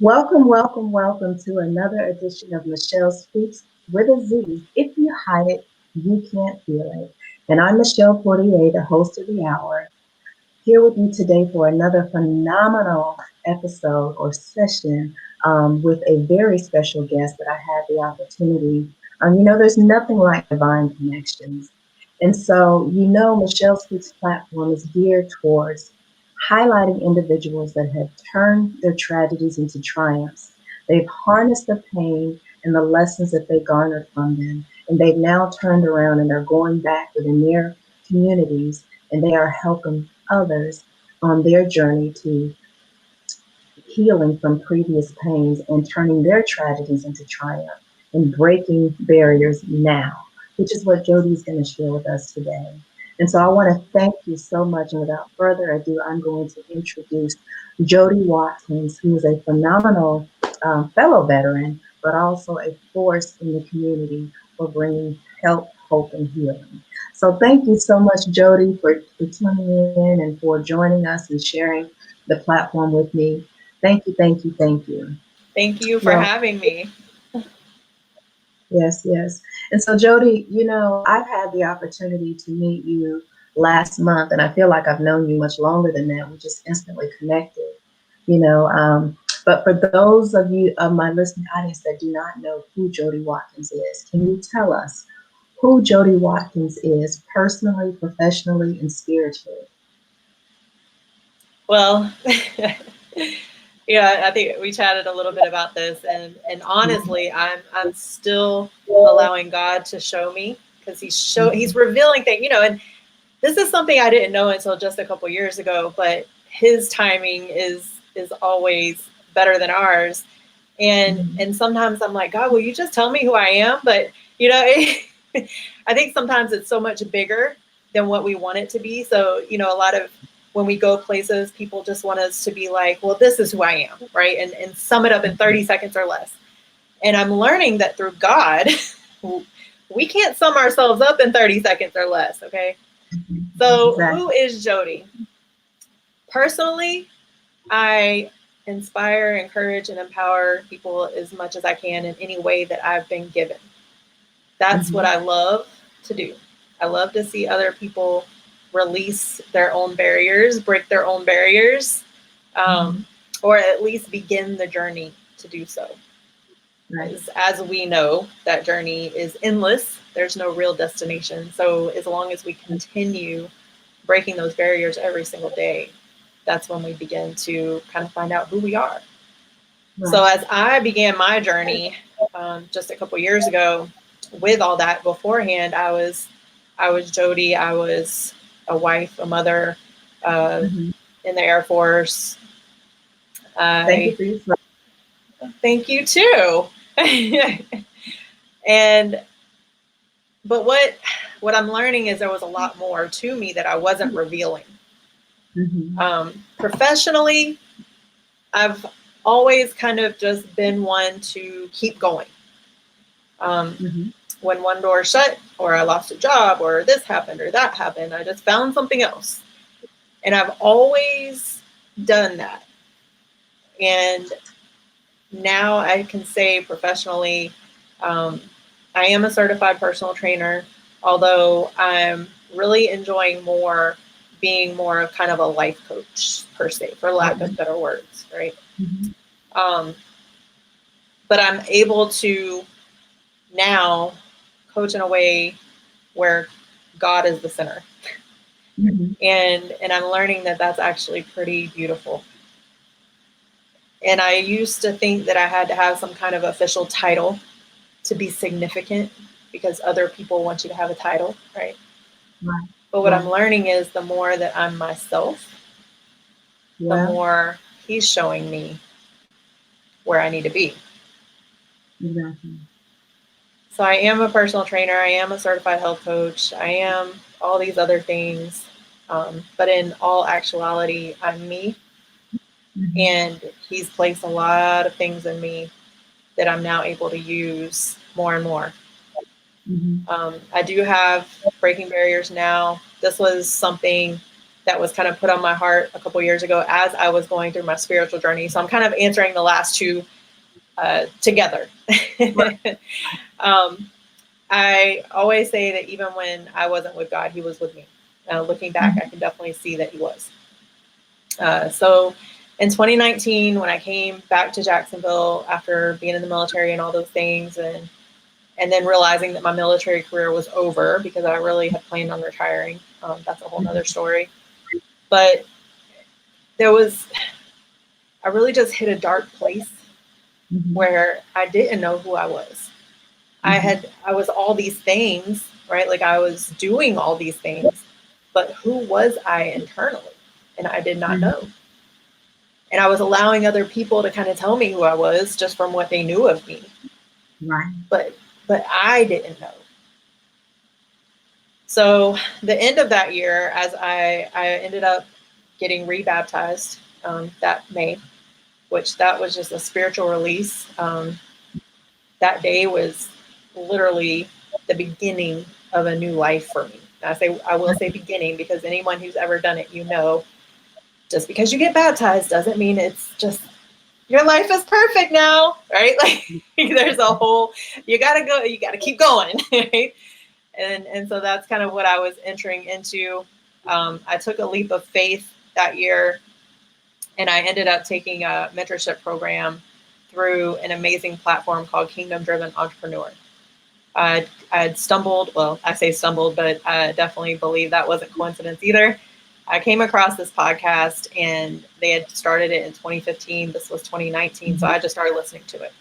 Welcome, welcome, welcome to another edition of Michelle Speaks with a Z. If you hide it, you can't feel it. And I'm Michelle Portier, the host of the hour, here with you today for another phenomenal episode or session with a very special guest that I had the opportunity. There's nothing like divine connections. And so, Michelle Speaks platform is geared towards highlighting individuals that have turned their tragedies into triumphs. They've harnessed the pain and the lessons that they garnered from them, and they've now turned around and they're going back within their communities and they are helping others on their journey to healing from previous pains and turning their tragedies into triumph and breaking barriers now, which is what Jody's going to share with us today. And so I want to thank you so much. And without further ado, I'm going to introduce Jody Watkins, who is a phenomenal fellow veteran, but also a force in the community for bringing help, hope, and healing. So thank you so much, Jody, for tuning in and for joining us and sharing the platform with me. Thank you, thank you, thank you. Thank you for having me. Yes, yes. And so, Jody, I've had the opportunity to meet you last month, and I feel like I've known you much longer than that. We just instantly connected, you know. But for those of you of my listening audience that do not know who Jody Watkins is, can you tell us who Jody Watkins is personally, professionally, and spiritually? Well, yeah, I think we chatted a little bit about this, and honestly, I'm still allowing God to show me because he's revealing things, and this is something I didn't know until just a couple years ago, but his timing is always better than ours. And sometimes I'm like, God, will you just tell me who I am? But I think sometimes it's so much bigger than what we want it to be. So, a lot of when we go places, people just want us to be like, well, this is who I am, right? And sum it up in 30 seconds or less. And I'm learning that through God, we can't sum ourselves up in 30 seconds or less, okay? So Exactly. who is Jody? Personally, I inspire, encourage, and empower people as much as I can in any way that I've been given. That's what I love to do. I love to see other people release their own barriers, break their own barriers, or at least begin the journey to do so. Right. As we know, that journey is endless. There's no real destination. So as long as we continue breaking those barriers every single day, that's when we begin to kind of find out who we are. Right. So as I began my journey just a couple years ago, with all that beforehand, I was Jody. I was a wife, a mother, in the Air Force. Thank you for your Thank you too. But what I'm learning is there was a lot more to me that I wasn't revealing. Professionally, I've always kind of just been one to keep going. When one door shut, or I lost a job, or this happened or that happened, I just found something else. And I've always done that. And now I can say professionally, I am a certified personal trainer, although I'm really enjoying being more of kind of a life coach per se, for lack of better words, right? But I'm able to now coach in a way where God is the center. And I'm learning that that's actually pretty beautiful. And I used to think that I had to have some kind of official title to be significant because other people want you to have a title, right? But what I'm learning is the more that I'm myself, the more he's showing me where I need to be. Exactly. So I am a personal trainer. I am a certified health coach. I am all these other things. But in all actuality, I'm me. And he's placed a lot of things in me that I'm now able to use more and more. I do have breaking barriers now. This was something that was kind of put on my heart a couple years ago as I was going through my spiritual journey. So I'm kind of answering the last two together. I always say that even when I wasn't with God, he was with me. Looking back, I can definitely see that he was. So in 2019, when I came back to Jacksonville after being in the military and all those things, and then realizing that my military career was over because I really had planned on retiring. That's a whole nother story. But I really just hit a dark place where I didn't know who I was. I was all these things, right? Like I was doing all these things, but who was I internally? And I did not know. And I was allowing other people to kind of tell me who I was just from what they knew of me. Right. But I didn't know. So the end of that year, as I ended up getting rebaptized that May, which that was just a spiritual release. That day was literally the beginning of a new life for me. I will say beginning because anyone who's ever done it, just because you get baptized doesn't mean it's just your life is perfect now, right? Like there's a whole, you got to keep going, right? And so that's kind of what I was entering into. I took a leap of faith that year, and I ended up taking a mentorship program through an amazing platform called Kingdom Driven Entrepreneur. I had stumbled, well, I say stumbled, but I definitely believe that wasn't coincidence either. I came across this podcast and they had started it in 2015. This was 2019. So I just started listening to it.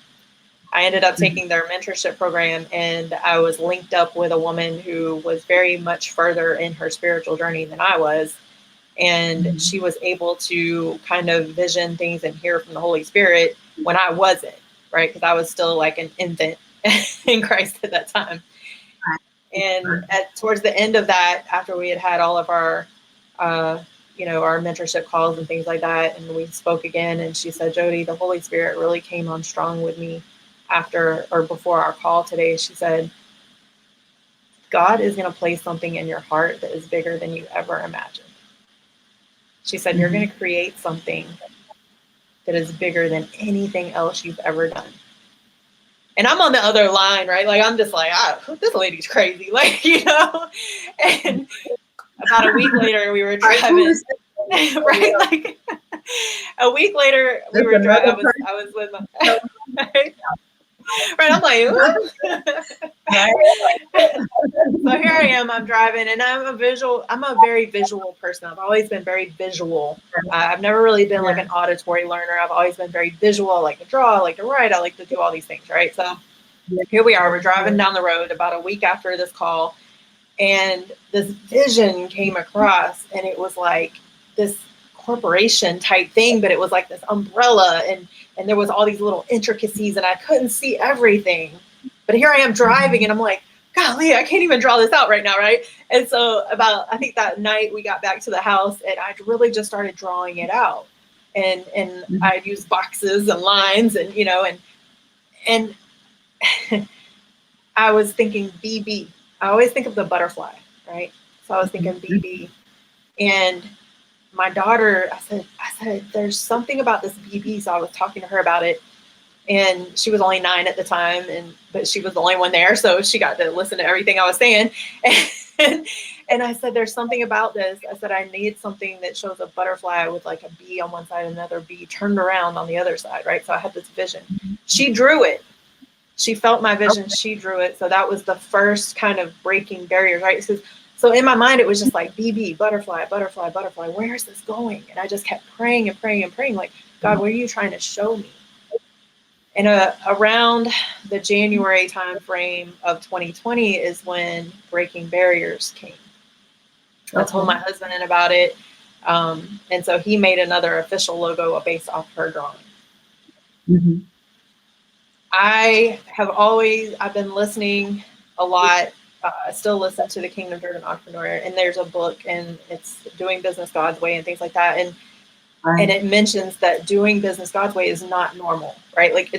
I ended up taking their mentorship program, and I was linked up with a woman who was very much further in her spiritual journey than I was. And she was able to kind of vision things and hear from the Holy Spirit when I wasn't, right? Because I was still like an infant in Christ at that time. And towards the end of that, after we had all of our, our mentorship calls and things like that, and we spoke again, and she said, Jody, the Holy Spirit really came on strong with me after or before our call today. She said, God is going to place something in your heart that is bigger than you ever imagined. She said, you're going to create something that is bigger than anything else you've ever done. And I'm on the other line, right? Like, I'm just like, this lady's crazy. Like, and about a week later, we were driving, right? Like a week later, we were driving. I was with my, right? Right. I'm like, so here I am, I'm driving, and I'm a very visual person. I've always been very visual. I've never really been like an auditory learner. I've always been very visual. I like to draw, I like to write, I like to do all these things, right? So here we are, we're driving down the road about a week after this call, and this vision came across, and it was like this corporation type thing, but it was like this umbrella, and there was all these little intricacies, and I couldn't see everything. But here I am driving, and I'm like, golly, I can't even draw this out right now, right? And so I think that night we got back to the house, and I really just started drawing it out. And I'd use boxes and lines, and and I was thinking BB. I always think of the butterfly, right? So I was thinking BB. And my daughter, I said, there's something about this BB. So I was talking to her about it. And she was only 9 at the time, but she was the only one there. So she got to listen to everything I was saying. And I said, there's something about this. I said, I need something that shows a butterfly with like a bee on one side and another bee turned around on the other side, right? So I had this vision. She drew it. She felt my vision. She drew it. So that was the first kind of breaking barriers, right? So in my mind, it was just like BB, butterfly, butterfly, butterfly. Where is this going? And I just kept praying and praying and praying, like, God, what are you trying to show me? And around the January timeframe of 2020 is when breaking barriers came. I told my husband about it. And so he made another official logo based off her drawing. I've been listening a lot. I still listen to the Kingdom Driven Entrepreneur, and there's a book, and it's Doing Business God's Way and things like that. And it mentions that doing business God's way is not normal, right? Like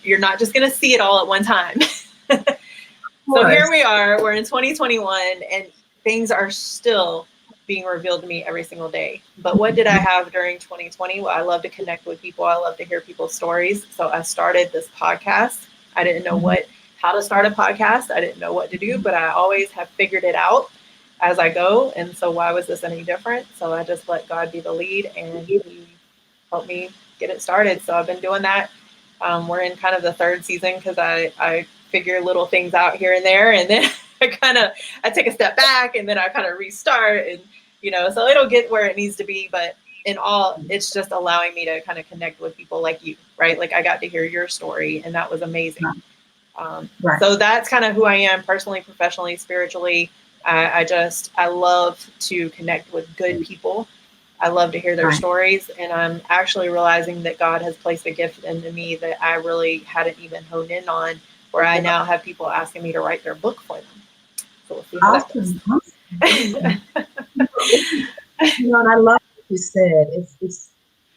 you're not just going to see it all at one time. So here we are, we're in 2021, and things are still being revealed to me every single day. But what did I have during 2020? Well, I love to connect with people. I love to hear people's stories. So I started this podcast. I didn't know how to start a podcast. I didn't know what to do, but I always have figured it out as I go. And so why was this any different? So I just let God be the lead, and he helped me get it started. So I've been doing that. We're in kind of the third season because I figure little things out here and there, and then I take a step back, and then I kind of restart, and so it'll get where it needs to be. But in all, it's just allowing me to kind of connect with people like you, right? Like I got to hear your story, and that was amazing. Right. So that's kind of who I am personally, professionally, spiritually. I love to connect with good people. I love to hear their stories, and I'm actually realizing that God has placed a gift into me that I really hadn't even honed in on, where I now have people asking me to write their book for them. So we'll see how that goes. Awesome. And I love what you said. It's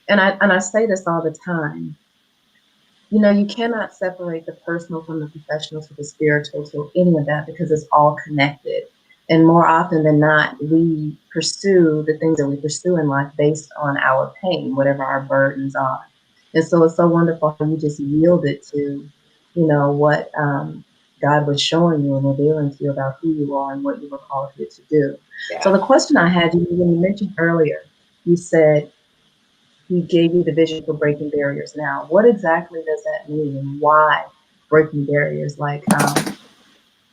and I say this all the time. You cannot separate the personal from the professional to the spiritual to any of that, because it's all connected. And more often than not, we pursue the things that we pursue in life based on our pain, whatever our burdens are. And so it's so wonderful how you just yielded to, what God was showing you and revealing to you about who you are and what you were called here to do. Yeah. So the question I had, when you mentioned earlier, you said he gave you the vision for breaking barriers. Now, what exactly does that mean, and why breaking barriers? Like,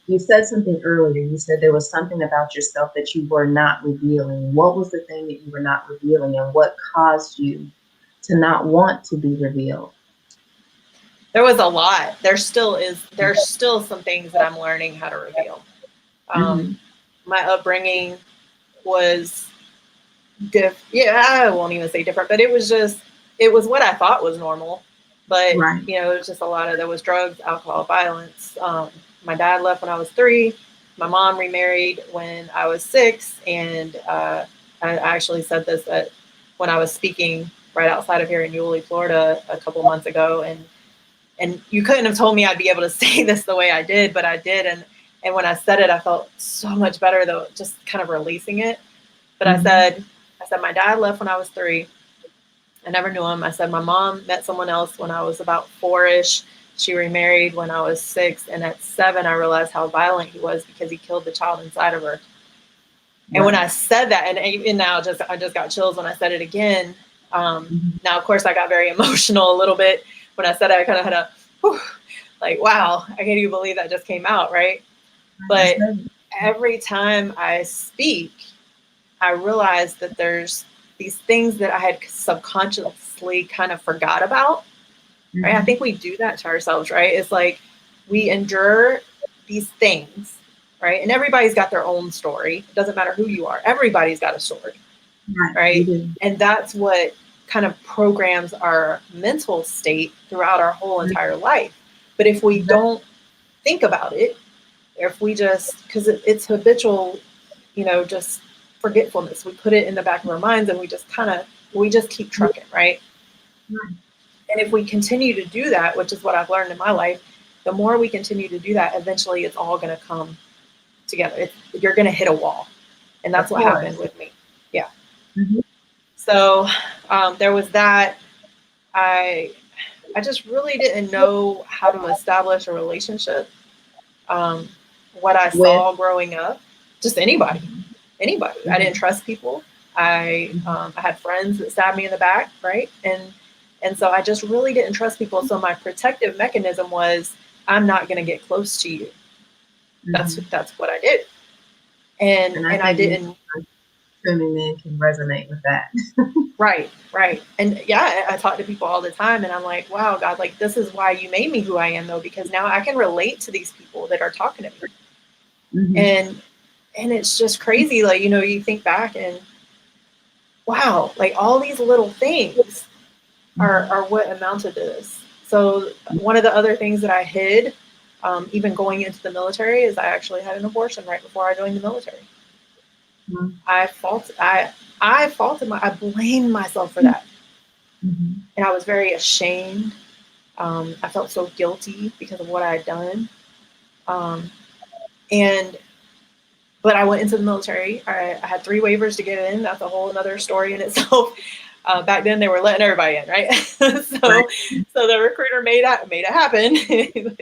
you said something earlier. You said there was something about yourself that you were not revealing. What was the thing that you were not revealing, and what caused you to not want to be revealed? There was a lot. There's still some things that I'm learning how to reveal. My upbringing was I won't even say different, but it was what I thought was normal. But it was just there was drugs, alcohol, violence. My dad left when I was 3. My mom remarried when I was 6, and I actually said this when I was speaking right outside of here in Yulee, Florida, a couple months ago, and you couldn't have told me I'd be able to say this the way I did, but I did, and when I said it, I felt so much better, though, just kind of releasing it. But I said my dad left when I was 3. I never knew him. I said my mom met someone else when I was about 4-ish. She remarried when I was 6, and at 7, I realized how violent he was because he killed the child inside of her. And when I said that, and even now, I just got chills when I said it again. Now, of course, I got very emotional a little bit when I said it. I kind of had like, wow, I can't even believe that just came out, right? But every time I speak, I realized that there's these things that I had subconsciously kind of forgot about, right? I think we do that to ourselves, right? It's like we endure these things, right? And everybody's got their own story. It doesn't matter who you are. Everybody's got a story, right? And that's what kind of programs our mental state throughout our whole entire life. But if we don't think about it, if we just, because it's habitual, just forgetfulness. We put it in the back of our minds, and we just keep trucking, right? And if we continue to do that, which is what I've learned in my life, the more we continue to do that, eventually it's all going to come together. You're going to hit a wall. And that's what happened with me. Yeah. So there was that. I just really didn't know how to establish a relationship. What I saw growing up, just anybody. I didn't trust people. I had friends that stabbed me in the back, right? And so I just really didn't trust people. So my protective mechanism was, I'm not going to get close to you. That's what I did. And I didn't. Women men can resonate with that. Right. And yeah, I talk to people all the time, and I'm like, wow, God, like, this is why you made me who I am, though, because now I can relate to these people that are talking to me. And it's just crazy. Like, you think back and wow, like all these little things are what amounted to this. So one of the other things that I hid, even going into the military, is I actually had an abortion right before I joined the military. I blamed myself for that. And I was very ashamed. I felt so guilty because of what I had done. And but I went into the military. I had 3 waivers to get in. That's a whole another story in itself. Back then they were letting everybody in, right? Right. So the recruiter made it happen.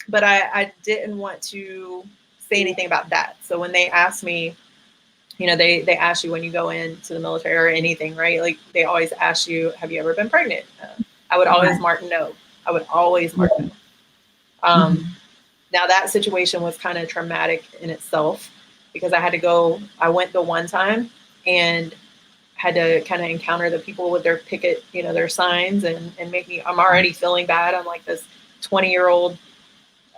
But I didn't want to say anything about that. So when they asked me, they ask you when you go into the military or anything, right? Like they always ask you, have you ever been pregnant? I would always Right. mark no. I would always mark no. Mhm. Now that situation was kind of traumatic in itself because I went the one time and had to kind of encounter the people with their picket, their signs and I'm already feeling bad. I'm like this 20-year-old.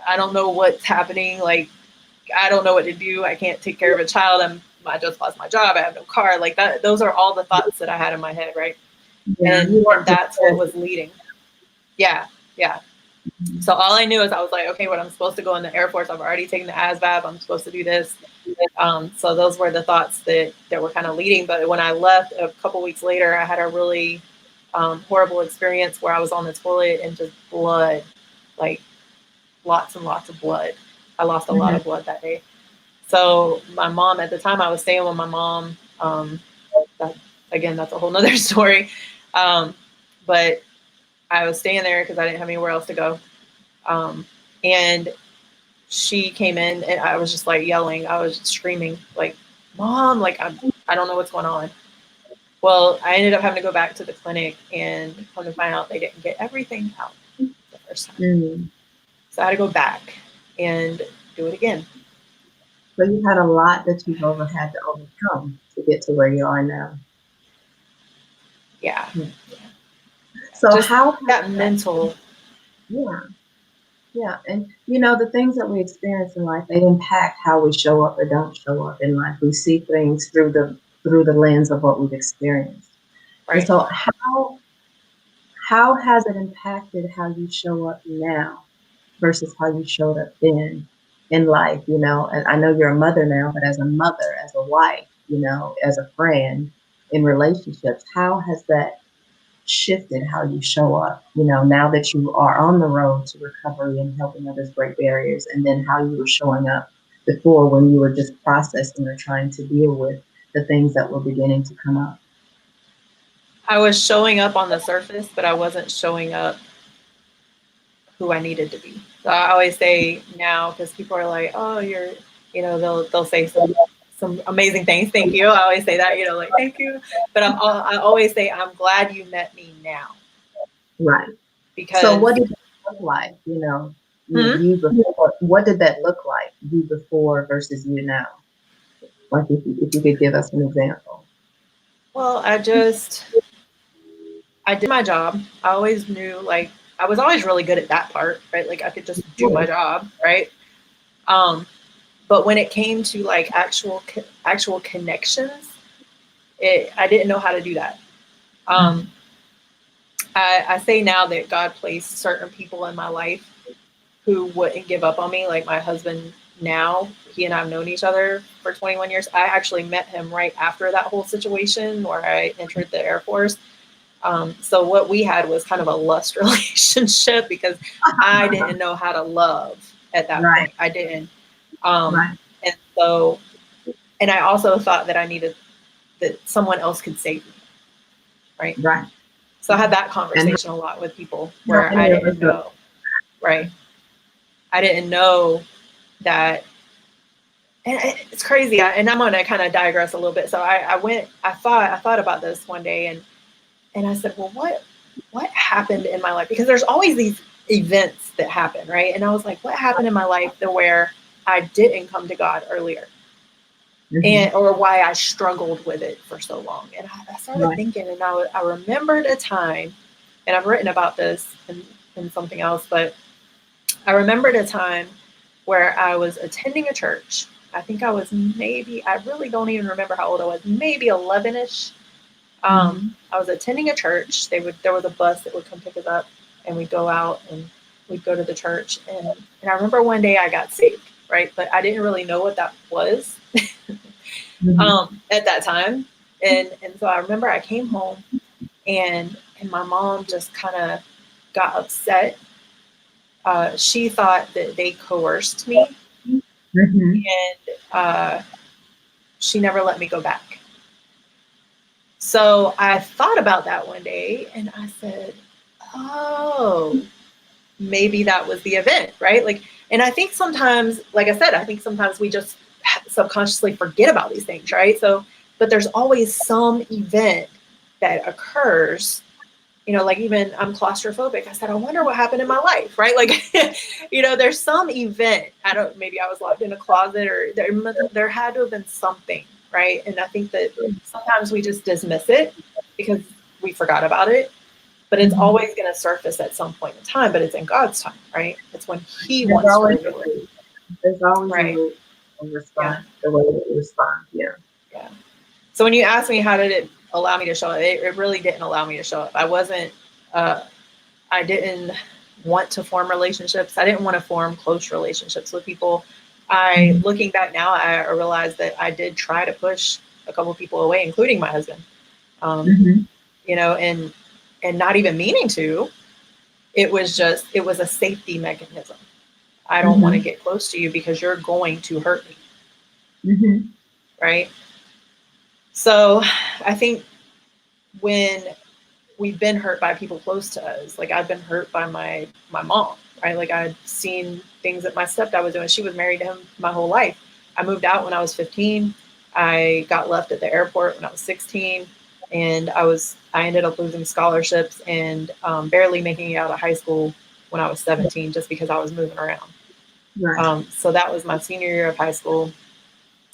I don't know what's happening. Like, I don't know what to do. I can't take care of a child. I just lost my job. I have no car. Like that. Those are all the thoughts that I had in my head. Right. Yeah, And you weren't that's what prepared. was leading. Yeah. Yeah. So all I knew is I was like, okay, what I'm supposed to go in the Air Force. I've already taken the ASVAB. I'm supposed to do this. So those were the thoughts that were kind of leading. But when I left a couple weeks later, I had a really horrible experience where I was on the toilet and just blood, like lots and lots of blood. I lost a lot Mhm. of blood that day. So my mom, at the time I was staying with my mom. That, again, that's a whole nother story. But I was staying there because I didn't have anywhere else to go. And she came in and I was just like yelling. I was screaming like, Mom, like I don't know what's going on. Well, I ended up having to go back to the clinic and come to find out they didn't get everything out the first time. Mm. So I had to go back and do it again. So you had a lot that you've had to overcome to get to where you are now. Yeah. Yeah. So Just how has that that? mental. Yeah, yeah, and the things that we experience in life, they impact how we show up or don't show up in life. We see things through the lens of what we've experienced. And Right. so how has it impacted how you show up now versus how you showed up then in life, and I know you're a mother now, but as a mother, as a wife, as a friend in relationships, how has that shifted how you show up, now that you are on the road to recovery and helping others break barriers, and then how you were showing up before when you were just processing or trying to deal with the things that were beginning to come up? I was showing up on the surface, but I wasn't showing up who I needed to be. So I always say now, because people are like, "Oh, you're," they'll say some amazing things. Thank you. I always say that, like thank you. But I always say I'm glad you met me now Right. So because what did that look like, hmm, you before? What did that look like, you before versus you now? Like if you could give us an example. well, I did my job. I always knew like I was always really good at that part, right? Like I could just do my Good. job, right? Um, but when it came to like actual connections, I didn't know how to do that. Um, Mhm. I say now that God placed certain people in my life who wouldn't give up on me. Like my husband now, he and I have known each other for 21 years. I actually met him right after that whole situation where I entered the Air Force. So what we had was kind of a lust relationship because I didn't know how to love at that Right, point. I didn't. Um, right, and so, and I also thought that I needed that someone else could save me. Right. right. So I had that And conversation a lot with people how where I many of us didn't know. Right. I didn't know that. And it's crazy. And I'm going to kind of digress a little bit. So I thought about this one day and I said, well, what happened in my life? Because there's always these events that happen, right? And I was like, what happened in my life to where I didn't come to God earlier, Mhm. and or why I struggled with it for so long? And I started Right. thinking, and I remembered a time, and I've written about this in something else, but I remembered a time where I was attending a church. I think I really don't even remember how old I was, maybe 11ish. Mhm. I was attending a church. There was a bus that would come pick us up, and we'd go out and we'd go to the church. And I remember one day I got saved, right? But I didn't really know what that was Mhm. at that time. And so I remember I came home and my mom just kind of got upset. She thought that they coerced me Mm-hmm. and she never let me go back. So I thought about that one day and I said, oh, maybe that was the event, right? Like, and I think sometimes, like I said, I think sometimes we just subconsciously forget about these things, right? So, but there's always some event that occurs, like even I'm claustrophobic. I said, I wonder what happened in my life, right? Like, there's some event. Maybe I was locked in a closet, or there had to have been something, right? And I think that sometimes we just dismiss it because we forgot about it, but it's Mm-hmm. always going to surface at some point in time, but it's in God's time, right? It's when He There's wants to always reveal it, there's always a right? loop in Yeah, response, the way that we respond. Yeah. yeah. So when you ask me how did it allow me to show up, it really didn't allow me to show up. Uh, I didn't want to form relationships. I didn't want to form close relationships with people. Mm-hmm. Looking back now, I realized that I did try to push a couple of people away, including my husband. Um, Mm-hmm. and not even meaning to. It was a safety mechanism. I don't want to Mm-hmm. get close to you because you're going to hurt me, Mm-hmm. right? So I think when we've been hurt by people close to us, like I've been hurt by my mom, right? Like I'd seen things that my stepdad was doing. She was married to him my whole life. I moved out when I was 15. I got left at the airport when I was 16, and I ended up losing scholarships and barely making it out of high school when I was 17, just because I was moving around. Right. So that was my senior year of high school.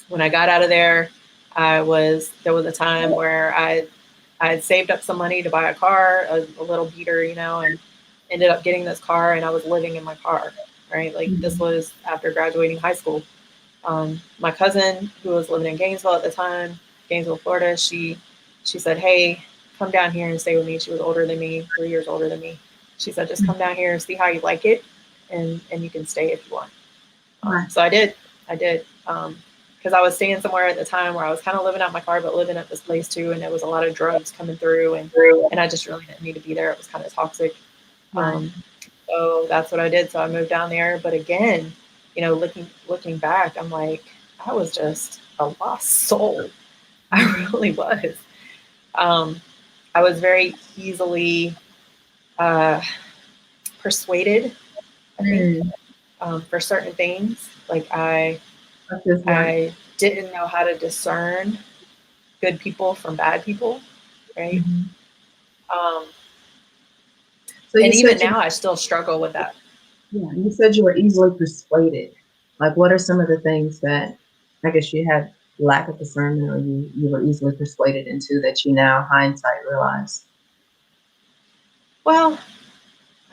When I got out of there, there was a time where I had saved up some money to buy a car, a little beater, and ended up getting this car, and I was living in my car, right? Like this Mm-hmm. was after graduating high school. My cousin, who was living in Gainesville at the time, Gainesville, Florida, she said, "Hey, come down here and stay with me." She was older than me, 3 years older than me. She said, "Just come down here and see how you like it, and you can stay if you want." Right. So I did. I did. Because I was staying somewhere at the time where I was kind of living out my car, but living at this place too, and there was a lot of drugs coming through, and I just really didn't need to be there. It was kind of toxic. Right. Um, so that's what I did. So I moved down there. But again, looking back, I'm like, I was just a lost soul. I Mm-hmm. really was. Um, I was very easily uh, persuaded, I think, Mm. for certain things. Like That's just one. I didn't know how to discern good people from bad people, right? Mm-hmm. Um, So you and even said you now, I still struggle with that. Yeah, you said you were easily persuaded. Like, what are some of the things that I guess you had lack of discernment, or you were easily persuaded into, that you now hindsight realize? Well,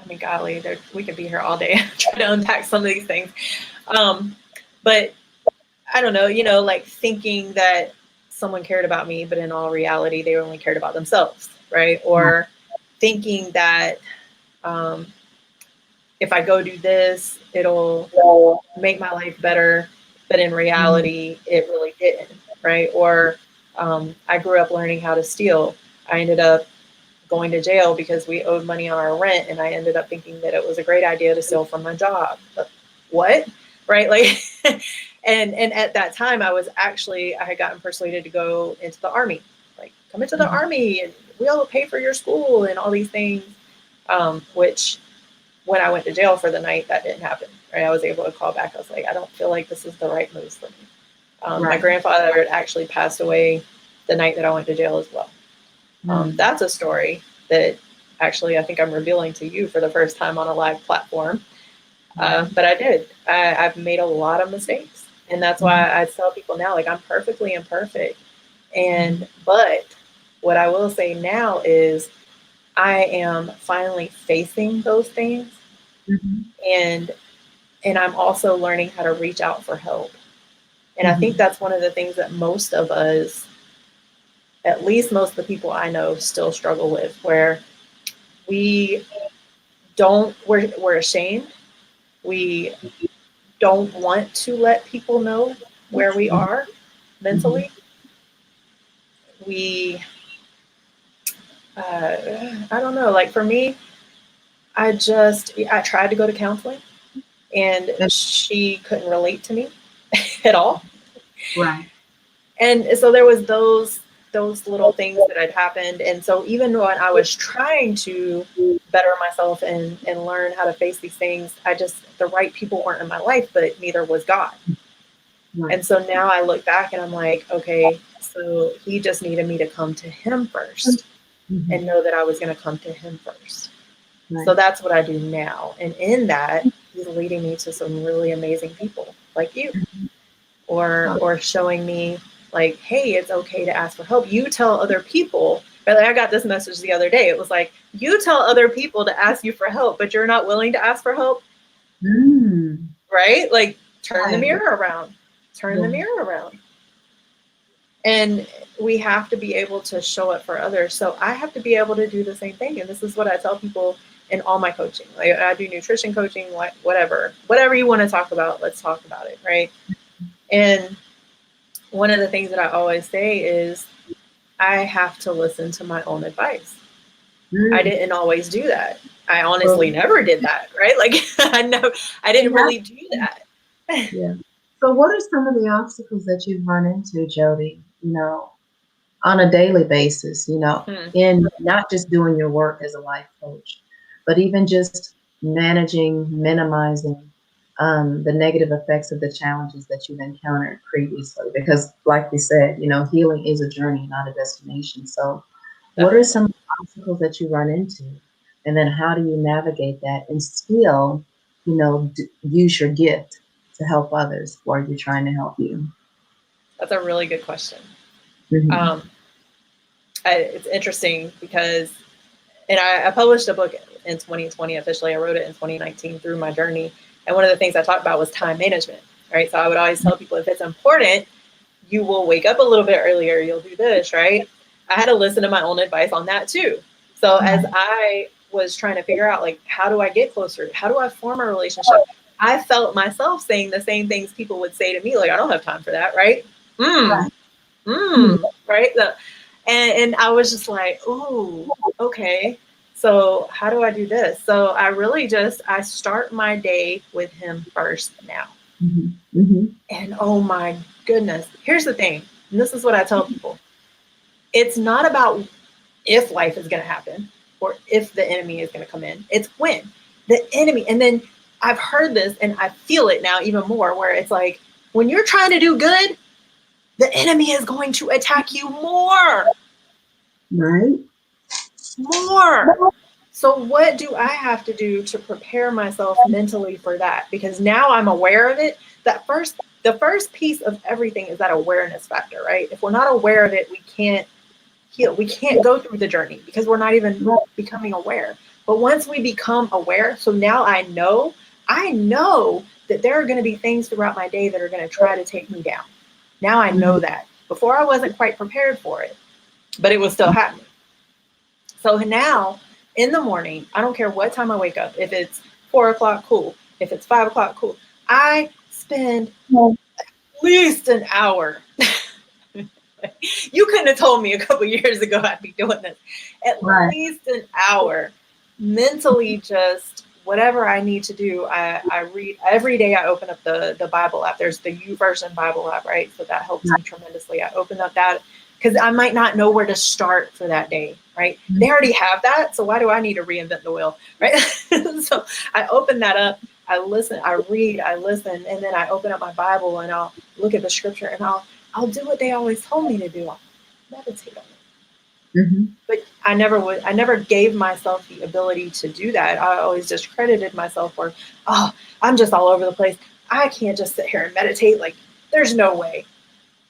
I mean, golly, we could be here all day trying to unpack some of these things. Um, but I don't know, like thinking that someone cared about me, but in all reality, they only cared about themselves, right? Right. Or thinking that um, if I go do this, it'll make my life better, but in Mhm. reality, it really didn't, right? Or I grew up learning how to steal. I ended up going to jail because we owed money on our rent, and I ended up thinking that it was a great idea to steal from my job. But what? Right? Like, and at that time, I had gotten persuaded to go into the army. Like, come into the Mhm. army, and we'll pay for your school and all these things. Which when I went to jail for the night, that didn't happen. Right? I was able to call back. I was like, I don't feel like this is the right move for me. My Right. grandfather had actually passed away the night that I went to jail as well. Mm. That's a story that actually I think I'm revealing to you for the first time on a live platform. Right. But I did. I've made a lot of mistakes. And that's Mhm. why I tell people now, like, I'm perfectly imperfect. Mhm. But what I will say now is I am finally facing those things, Mhm. and I'm also learning how to reach out for help. And I think Mhm. that's one of the things that most of us, at least most of the people I know, still struggle with, where we we're ashamed. We don't want to let people know where we Mhm. are Mhm. mentally. We I don't know, like for me, I tried to go to counseling, and And she couldn't relate to me. at all. Right. And so there was those little things that had happened. And so even when I was trying to better myself and learn how to face these things, the right people weren't in my life, but neither was God. Right. And so now I look back and I'm like, okay, so he just needed me to come to him first and know that I was going to come to him first. Right. So that's what I do now. And in that, he's leading me to some really amazing people like you, or showing me like, hey, it's okay to ask for help. You tell other people. But like, I got this message the other day. It was like, you tell other people to ask you for help, but you're not willing to ask for help. Right? Like, turn the mirror around. Turn the mirror around. And we have to be able to show it for others. So I have to be able to do the same thing. And this is what I tell people in all my coaching. Like, I do nutrition coaching, whatever you want to talk about, let's talk about it. Right. And one of the things that I always say is I have to listen to my own advice. I didn't always do that. I honestly never did that. Right. Like, I didn't really do that. Yeah. So what are some of the obstacles that you've run into, Jody, on a daily basis, in not just doing your work as a life coach, but even just minimizing the negative effects of the challenges that you've encountered previously? Because like we said, healing is a journey, not a destination. So what are some obstacles that you run into? And then how do you navigate that and still, use your gift to help others while you're trying to help you? That's a really good question. Mm-hmm. It's interesting because, and I published a book in 2020 officially. I wrote it in 2019 through my journey. And one of the things I talked about was time management, right? So I would always tell people, if it's important, you will wake up a little bit earlier, you'll do this, right? I had to listen to my own advice on that too. So as I was trying to figure out, like, how do I get closer? How do I form a relationship? I felt myself saying the same things people would say to me, like, I don't have time for that, right? Right? And I was just like, ooh, okay. So how do I do this? So I really I start my day with him first now. And oh my goodness, here's the thing. And this is what I tell people. It's not about if life is going to happen or if the enemy is going to come in. It's when the enemy. And then I've heard this and I feel it now even more, where it's like, when you're trying to do good, the enemy is going to attack you more. Right. More. So what do I have to do to prepare myself mentally for that? Because now I'm aware of it. The first piece of everything is that awareness factor, right? If we're not aware of it, we can't heal. We can't go through the journey because we're not even becoming aware. But once we become aware, so now I know that there are going to be things throughout my day that are going to try to take me down. Now I know that. Before, I wasn't quite prepared for it, but it was still happening. So now in the morning, I don't care what time I wake up. If it's 4 o'clock, cool. If it's 5 o'clock, cool. I spend at least an hour. You couldn't have told me a couple years ago I'd be doing this. At least an hour mentally, just whatever I need to do. I read every day. I open up the Bible app. There's the YouVersion Bible app, right? So that helps me tremendously. I open up that because I might not know where to start for that day, right? They already have that. So why do I need to reinvent the wheel, right? So I open that up. I listen, I read, I listen, and then I open up my Bible and I'll look at the scripture and I'll do what they always told me to do. I'll meditate on it. But I never gave myself the ability to do that. I always discredited myself for, oh, I'm just all over the place. I can't just sit here and meditate. Like, there's no way.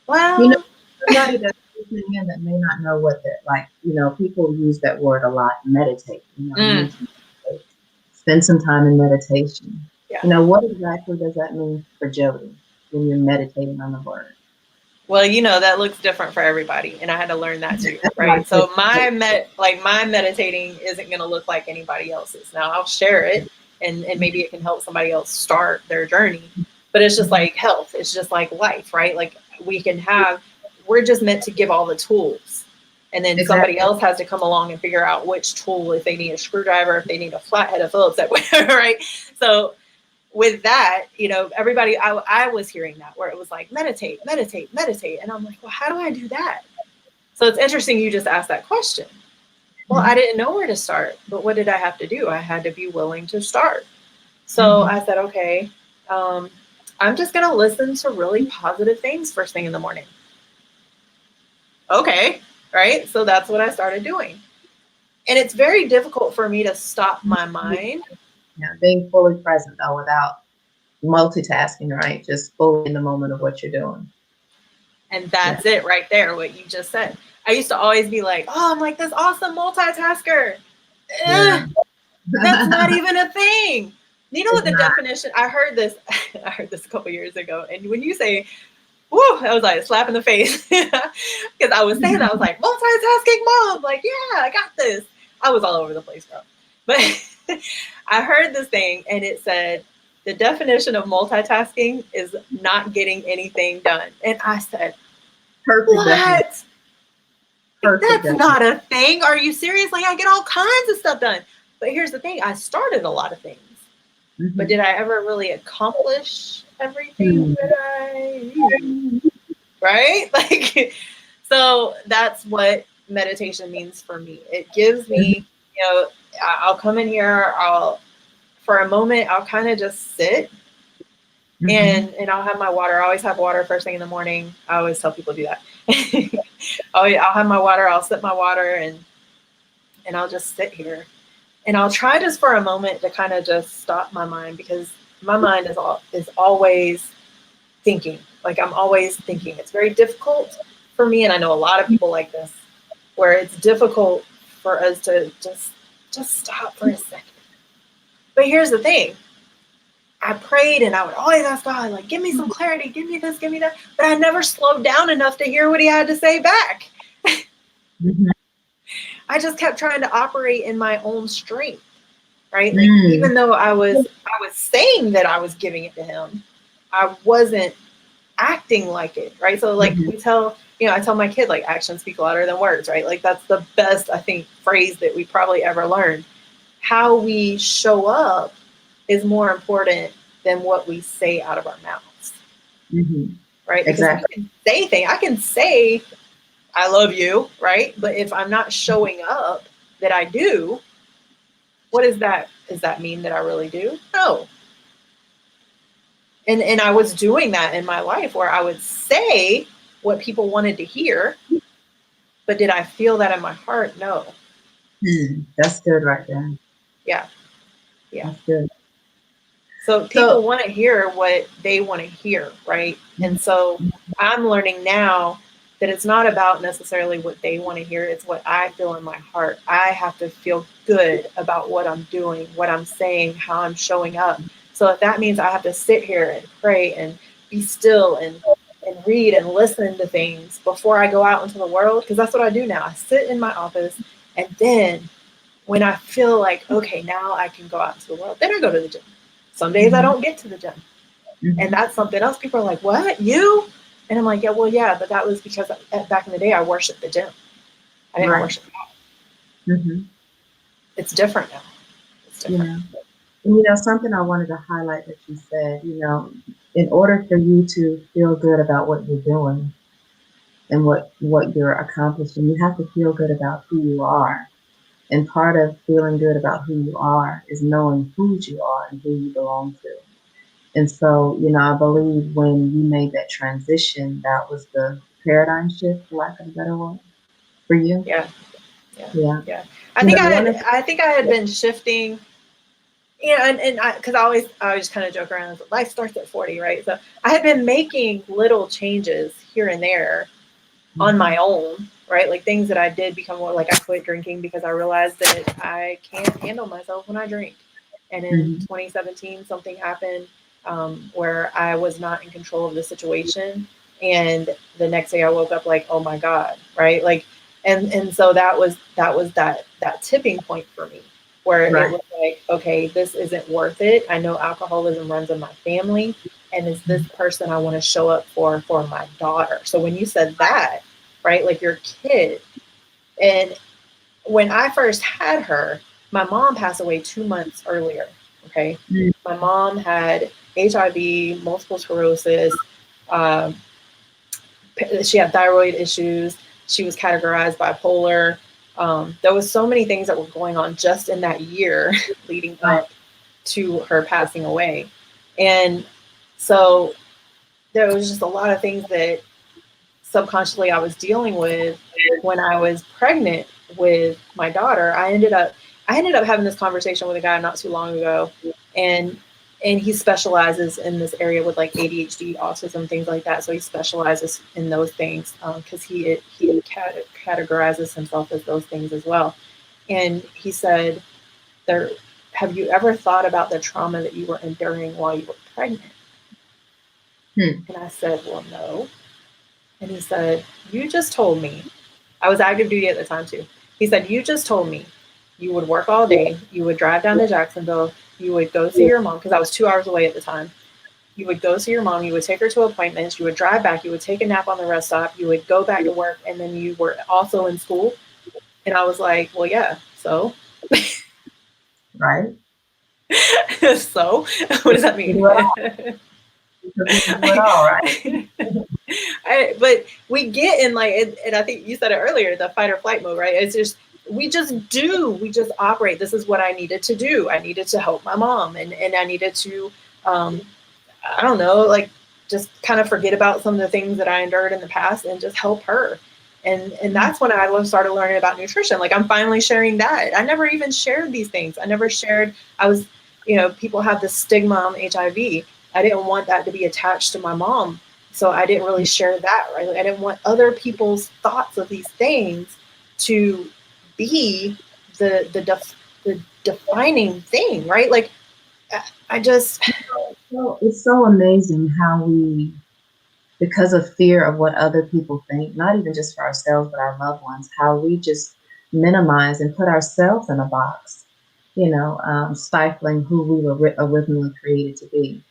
Well, somebody that's listening in that may not know what that, like, people use that word a lot, meditate. Spend some time in meditation. Yeah. What exactly does that mean for Jody when you're meditating on the word? Well, that looks different for everybody, and I had to learn that too, right? So my meditating isn't going to look like anybody else's. Now I'll share it, and maybe it can help somebody else start their journey. But it's just like health. It's just like life, right? Like we're just meant to give all the tools, and then somebody else has to come along and figure out which tool, if they need a screwdriver, if they need a flathead of Phillips, right? So with that, everybody, I was hearing that where it was like, meditate, meditate, meditate. And I'm like, well, how do I do that? So it's interesting you just asked that question. Well, I didn't know where to start, but what did I have to do? I had to be willing to start. So I said, okay, I'm just going to listen to really positive things first thing in the morning. Okay, right? So that's what I started doing. And it's very difficult for me to stop my mind. Yeah, being fully present though, without multitasking, right? Just fully in the moment of what you're doing. And that's it right there, what you just said. I used to always be like, oh, I'm like this awesome multitasker. Yeah. That's not even a thing. You know what the It's not. definition, I heard this a couple years ago. And when you say, whoo, I was like a slap in the face. Because I was saying that, I was like, multitasking mom. Like, yeah, I got this. I was all over the place, bro. But I heard this thing and it said, the definition of multitasking is not getting anything done. And I said, Perfect definition. what? Perfect That's definition. not a thing. Are you serious? Like, I get all kinds of stuff done. But here's the thing. I started a lot of things. But did I ever really accomplish everything that I, right? Like, so that's what meditation means for me. It gives me, I'll come in here, for a moment, I'll kind of just sit and I'll have my water. I always have water first thing in the morning. I always tell people to do that. I'll have my water. I'll sip my water and I'll just sit here. And I'll try just for a moment to kind of just stop my mind, because my mind is always thinking. Like, I'm always thinking. It's very difficult for me, and I know a lot of people like this, where it's difficult for us to just stop for a second. But here's the thing. I prayed and I would always ask God, like, give me some clarity, give me this, give me that. But I never slowed down enough to hear what he had to say back. I just kept trying to operate in my own strength, right? Like, even though I was saying that I was giving it to him, I wasn't acting like it, right? So like I tell my kid, like, actions speak louder than words, right? Like, that's the best, I think, phrase that we probably ever learned. How we show up is more important than what we say out of our mouths, right? Because Exactly. we can say things. I can say, I love you, right? But if I'm not showing up that I do, what is that? Does that mean that I really do? No. And I was doing that in my life, where I would say what people wanted to hear, but did I feel that in my heart? No. That's good right there. Yeah. That's good. So people want to hear what they want to hear, right? And so I'm learning now that it's not about necessarily what they want to hear. It's what I feel in my heart. I have to feel good about what I'm doing, what I'm saying, how I'm showing up. So if that means I have to sit here and pray and be still and read and listen to things before I go out into the world, because that's what I do now. I sit in my office, and then when I feel like, okay, now I can go out into the world, then I go to the gym. Some days I don't get to the gym. And that's something else. People are like, what, you? And I'm like, yeah, but that was because back in the day I worshiped the gym. I didn't worship God. It's different now. It's different. Something I wanted to highlight that you said, in order for you to feel good about what you're doing and what you're accomplishing, you have to feel good about who you are. And part of feeling good about who you are is knowing whose you are and who you belong to. And so, I believe when you made that transition, that was the paradigm shift, for lack of a better word, for you. Yeah. I think I had been shifting, and because I always kind of joke around, life starts at 40, right? So I had been making little changes here and there on my own, right? Like things that I did become more, like I quit drinking because I realized that I can't handle myself when I drink. And in 2017, something happened where I was not in control of the situation. And the next day I woke up like, oh my God, right? Like, and so that was that tipping point for me, where it was like, okay, this isn't worth it. I know alcoholism runs in my family, and is this person I want to show up for my daughter. So when you said that, right, like your kid, and when I first had her, my mom passed away 2 months earlier. Okay. Mm. My mom had HIV, multiple sclerosis. Um, she had thyroid issues. She was categorized bipolar. There was so many things that were going on just in that year leading Right. up to her passing away. And so there was just a lot of things that subconsciously I was dealing with when I was pregnant with my daughter. I ended up having this conversation with a guy not too long ago, and he specializes in this area with like ADHD, autism, things like that. So he specializes in those things because categorizes himself as those things as well. And he said, "There, have you ever thought about the trauma that you were enduring while you were pregnant?" Hmm. And I said, "Well, no." And he said, "You just told me." I was active duty at the time too. He said, "You just told me you would work all day, you would drive down to Jacksonville, you would go see your mom," because I was 2 hours away at the time. You would go see your mom, you would take her to appointments, you would drive back, you would take a nap on the rest stop, you would go back to work, and then you were also in school. And I was like, "Well, yeah, so." Right. So what does that We mean? do it all because we can do it all, right? But we get in like, and I think you said it earlier, the fight or flight mode, right? It's just, we just operate. This is what I needed to do. I needed to help my mom, and I needed to, um, I don't know, like just kind of forget about some of the things that I endured in the past and just help her. And that's when I started learning about nutrition. Like I'm finally sharing that. I never even shared these things. I never shared. I was, people have this stigma on HIV. I didn't want that to be attached to my mom. So I didn't really share that, right? Like I didn't want other people's thoughts of these things to be the defining thing, right? Like I just, So it's so amazing how we, because of fear of what other people think, not even just for ourselves, but our loved ones, how we just minimize and put ourselves in a box, stifling who we were originally created to be.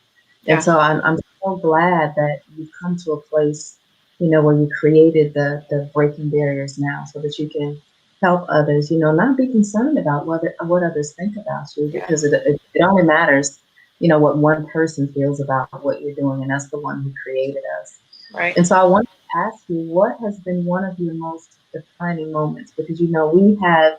And yeah, so I'm so glad that you've come to a place, where you created the breaking barriers now so that you can help others, not be concerned about what others think about you, yeah, because it only matters, what one person feels about what you're doing, and that's the one who created us. right. And so I want to ask you, what has been one of your most defining moments? Because, we have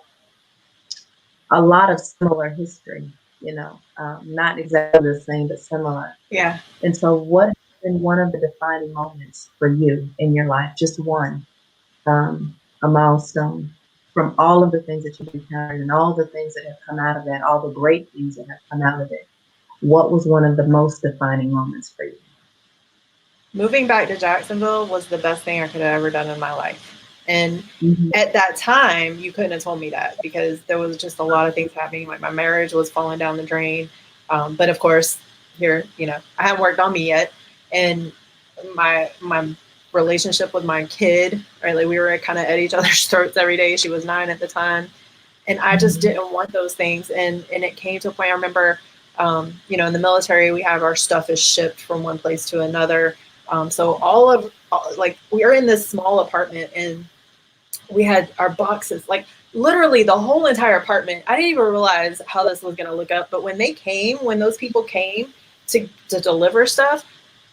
a lot of similar history, not exactly the same, but similar. Yeah. And so, what has been one of the defining moments for you in your life? Just one, a milestone from all of the things that you've encountered and all the things that have come out of that, all the great things that have come out of it. What was one of the most defining moments for you? Moving back to Jacksonville was the best thing I could have ever done in my life. And Mm-hmm. at that time, you couldn't have told me that because there was just a lot of things happening. Like my marriage was falling down the drain. But of course, here, I haven't worked on me yet. And my relationship with my kid, right? Like we were kind of at each other's throats every day. She was 9 at the time. And I just Mm-hmm. didn't want those things. And it came to a point, I remember, in the military, we have our stuff is shipped from one place to another. So like we were in this small apartment and we had our boxes, like literally the whole entire apartment. I didn't even realize how this was going to look up. But when those people came to deliver stuff,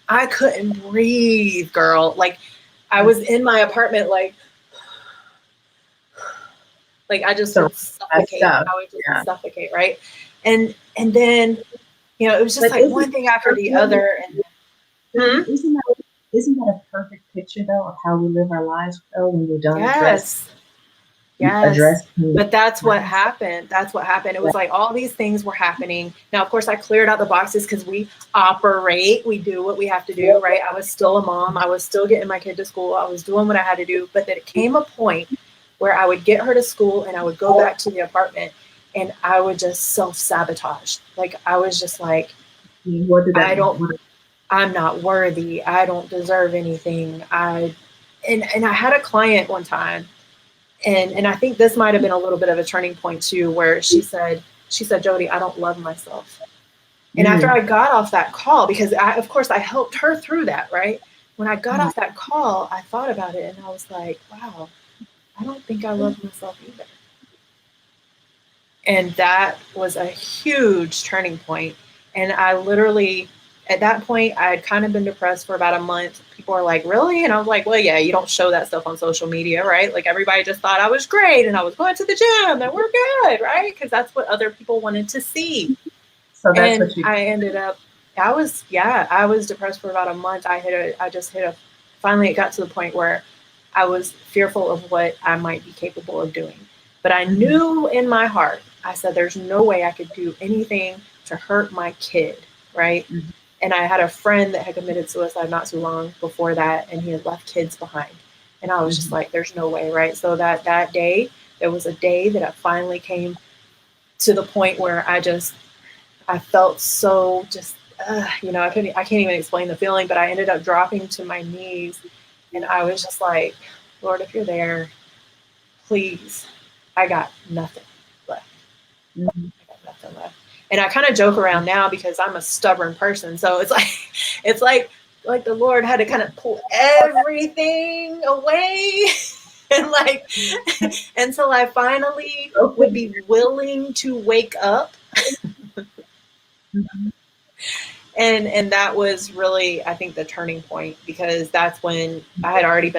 I couldn't breathe, girl. Like I was in my apartment, like I just So would that suffocate. stuff, I would just yeah. suffocate, right? And then, it was just But like one thing after the other. And hmm? isn't that a perfect picture though of how we live our lives though when we don't Yes. Yes. address things? But that's what happened. That's what happened. It was like all these things were happening. Now, of course, I cleared out the boxes because we do what we have to do, right? I was still a mom. I was still getting my kid to school. I was doing what I had to do. But there came a point where I would get her to school and I would go back to the apartment and I would just self-sabotage. Like I was just like, What did I that don't, what, I'm not worthy. I don't deserve anything. And I had a client one time, and I think this might have been a little bit of a turning point too, where she said, "Jody, I don't love myself." And after mm, I got off that call, because of course I helped her through that, right? When I got off that call, I thought about it and I was like, wow, I don't think I love myself either. And that was a huge turning point. And I literally, at that point, I had kind of been depressed for about a month. People were like, really? And I was like, well, yeah, you don't show that stuff on social media, right? Like everybody just thought I was great and I was going to the gym and we're good, right? Because that's what other people wanted to see. So that's And what you. I ended up, I was depressed for about a month. Finally, it got to the point where I was fearful of what I might be capable of doing. But I knew in my heart, I said, there's no way I could do anything to hurt my kid, right? Mhm. And I had a friend that had committed suicide not too long before that, and he had left kids behind. And I was just Mhm. like, there's no way, right? So that day, there was a day that I finally came to the point where I felt so just, I can't even explain the feeling, but I ended up dropping to my knees and I was just like, Lord, if you're there, please, I got nothing left. Mhm. I got nothing left. And I kind of joke around now because I'm a stubborn person. So it's like, it's like the Lord had to kind of pull everything away and like, until I finally would Okay. be willing to wake up. Mhm. And that was really, I think, the turning point, because that's when I had already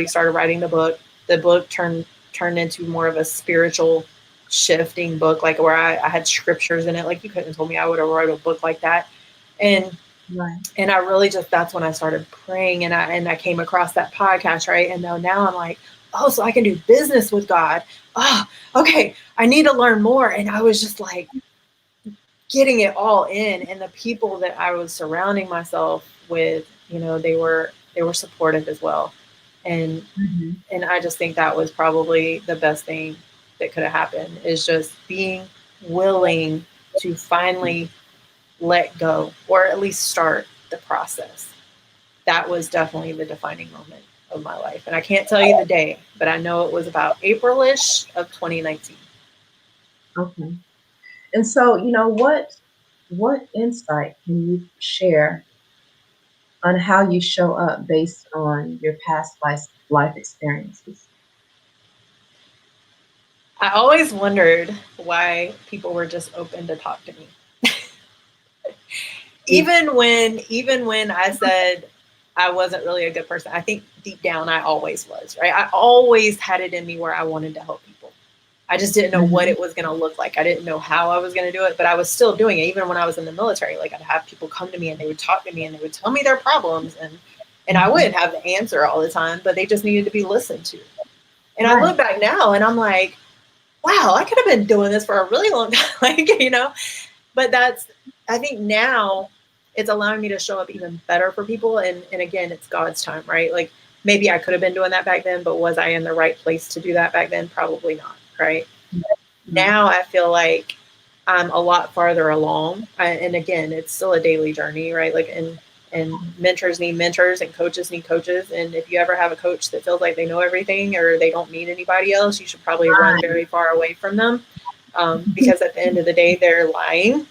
started writing the book. The book turned into more of a spiritual shifting book, like where I had scriptures in it. Like you couldn't have told me I would have wrote a book like that. and Right. and I really just, that's when I started praying, and I came across that podcast, right? And now I'm like, oh, so I can do business with God. Oh, okay, I need to learn more. And I was just like getting it all in, and the people that I was surrounding myself with, they were supportive as well. and Mhm. and I just think that was probably the best thing that could have happened, is just being willing to finally let go, or at least start the process. That was definitely the defining moment of my life, and I can't tell you the day, but I know it was about April-ish of 2019. Okay. And so, what insight can you share on how you show up based on your past life experiences? I always wondered why people were just open to talk to me. You- Even when I said I wasn't really a good person, I think deep down I always was, right? I always had it in me where I wanted to help people. I just didn't know what Mhm. it was going to look like. I didn't know how I was going to do it, but I was still doing it. Even when I was in the military, like I'd have people come to me and they would talk to me and they would tell me their problems, and I Mhm. wouldn't have the answer all the time, but they just needed to be listened to. And I Right. look back now and I'm like, wow, I could have been doing this for a really long time, But I think now it's allowing me to show up even better for people. And again, it's God's time, right? Like maybe I could have been doing that back then, but was I in the right place to do that back then? Probably not, right? Right. Now I feel like I'm a lot farther along. And again, it's still a daily journey, right? Like, and mentors need mentors and coaches need coaches. And if you ever have a coach that feels like they know everything or they don't need anybody else, you should probably run very far away from them. Because at the end of the day, they're lying.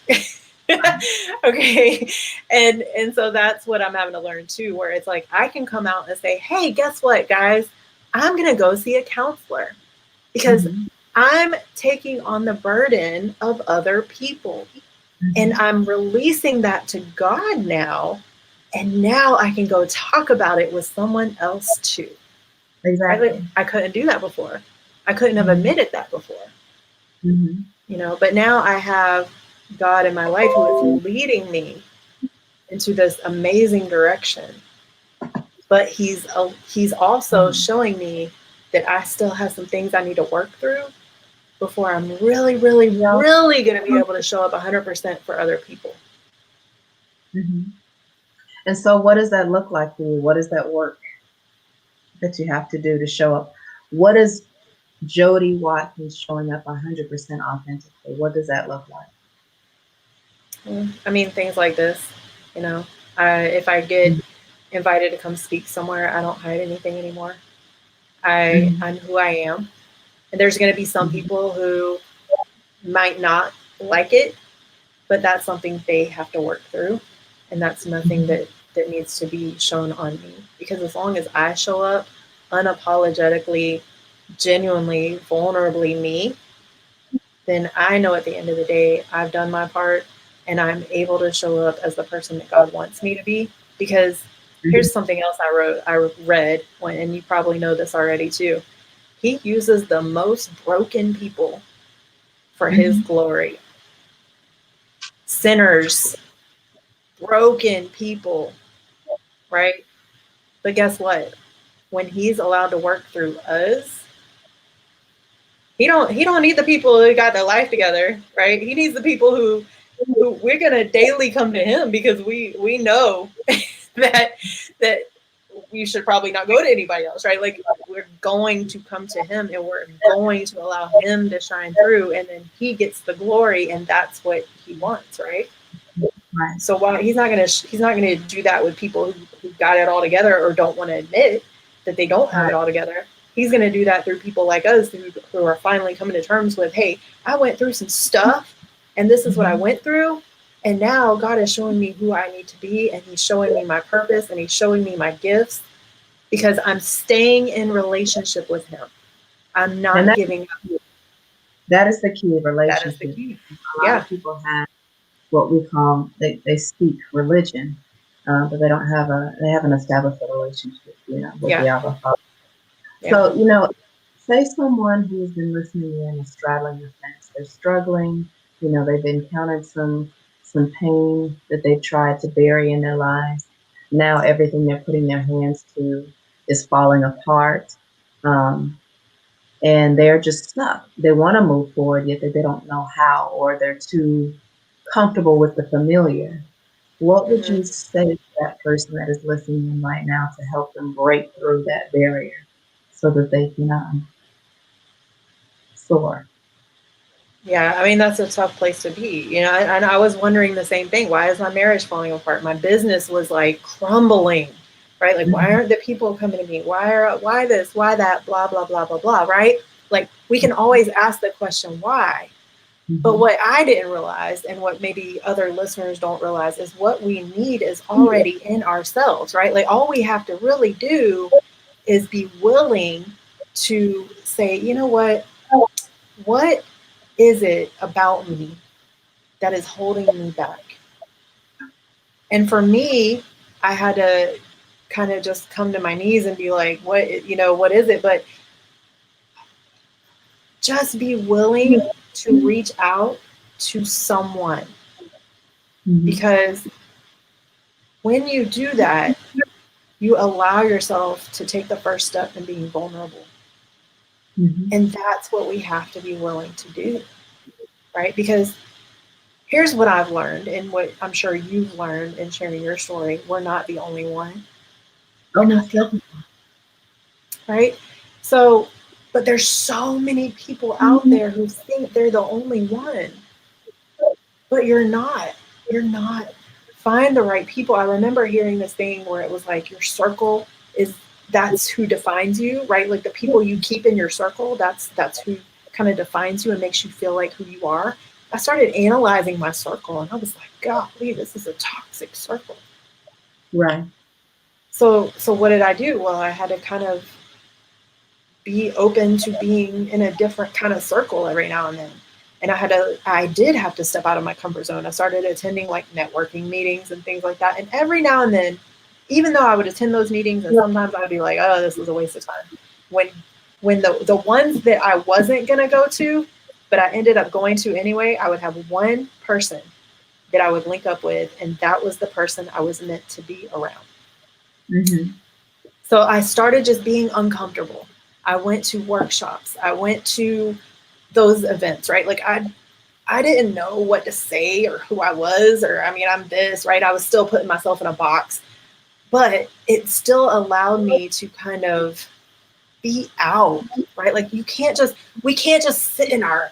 Okay. And so that's what I'm having to learn too, where it's like I can come out and say, hey, guess what, guys? I'm going to go see a counselor because Mhm. I'm taking on the burden of other people, and Mhm. I'm releasing that to God now. And now I can go talk about it with someone else too. Exactly. I couldn't do that before. I couldn't have Mhm. admitted that before, Mhm. but now I have God in my life who is leading me into this amazing direction. But he's also Mhm. showing me that I still have some things I need to work through before I'm really, really, Yeah. really going to be able to show up 100% for other people. Mhm. And so, what does that look like for you? What is that work that you have to do to show up? What is Jody Watkins showing up 100% authentically? What does that look like? I mean, things like this, you know, if I get invited to come speak somewhere, I don't hide anything anymore. Mhm. I'm who I am. And there's going to be some Mhm. people who might not like it, but that's something they have to work through. And that's nothing Mhm. that needs to be shown on me. Because as long as I show up unapologetically, genuinely, vulnerably me, then I know at the end of the day, I've done my part and I'm able to show up as the person that God wants me to be. Because Mhm. here's something else I read, and you probably know this already too. He uses the most broken people for his Mhm. glory. Sinners, broken people, right? But guess what? When he's allowed to work through us, he don't need the people who got their life together, right? He needs the people who we're gonna daily come to him because we know that that we should probably not go to anybody else, right? Like we're going to come to him and we're going to allow him to shine through, and then he gets the glory, and that's what he wants, right? Right. So why he's not gonna do that with people who got it all together or don't want to admit that they don't have Right. it all together. He's gonna do that through people like us who are finally coming to terms with, hey, I went through some stuff, and this is what I Mhm. went through, and now God is showing me who I need to be, and He's showing me my purpose, and He's showing me my gifts because I'm staying in relationship with Him. I'm And not giving up. that is the key That is the relationship. key. A lot Yeah. of people have what we call they speak religion, but they haven't established a relationship, with Yeah. the Abba Father. Yeah. So, say someone who's been listening in is straddling the fence. They're struggling. They've encountered some pain that they've tried to bury in their lives. Now everything they're putting their hands to is falling apart. Um, and they're just stuck. They want to move forward, yet they don't know how, or they're too comfortable with the familiar. What would Hmm. you say to that person that is listening in right now to help them break through that barrier so that they can soar? Yeah, I mean that's a tough place to be, and I was wondering the same thing. Why is my marriage falling apart? My business was like crumbling, right? Like why Mhm. aren't the people coming to me? Why this? Why that? Blah blah blah blah blah, right? Like we can always ask the question why. But Mhm. what I didn't realize, and what maybe other listeners don't realize, is what we need is already in ourselves, right? Like all we have to really do is be willing to say, you know what is it about me that is holding me back? And for me, I had to kind of just come to my knees and be like, what is it? But just be willing to reach out to someone, Mhm. because when you do that, you allow yourself to take the first step in being vulnerable. Mhm. And that's what we have to be willing to do, right? Because here's what I've learned, and what I'm sure you've learned in sharing your story. We're not the only one. We're not Almost the definitely. right? So, but there's so many people out there who think they're the only one, but you're not. You're not. Find the right people. I remember hearing this thing where it was like your circle is that's who defines you, right? Like the people you keep in your circle, that's who kind of defines you and makes you feel like who you are. I started analyzing my circle and I was like, golly, this is a toxic circle. Right. So what did I do? Well, I had to kind of be open to being in a different kind of circle every now and then. And I did have to step out of my comfort zone. I started attending like networking meetings and things like that. And every now and then, even though I would attend those meetings and sometimes I'd be like, oh, this was a waste of time. When when the ones that I wasn't gonna go to, but I ended up going to anyway, I would have one person that I would link up with, and that was the person I was meant to be around. Mhm. So I started just being uncomfortable. I went to workshops. I went to those events, right? Like I didn't know what to say or who I was, or I mean I'm this, right? I was still putting myself in a box, but it still allowed me to kind of be out, right? Like we can't just sit in our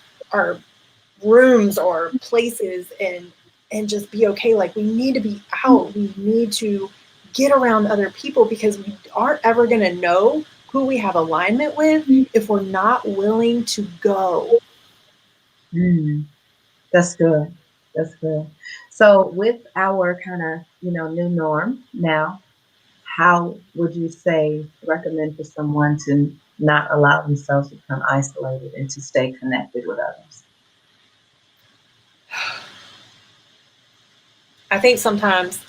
rooms or places and just be okay. Like we need to be out. We need to get around other people because we aren't ever going to know who we have alignment with if we're not willing to go. Mm. That's good. That's good. So, with our kind of, new norm now, how would you say recommend for someone to not allow themselves to become isolated and to stay connected with others? I think sometimes,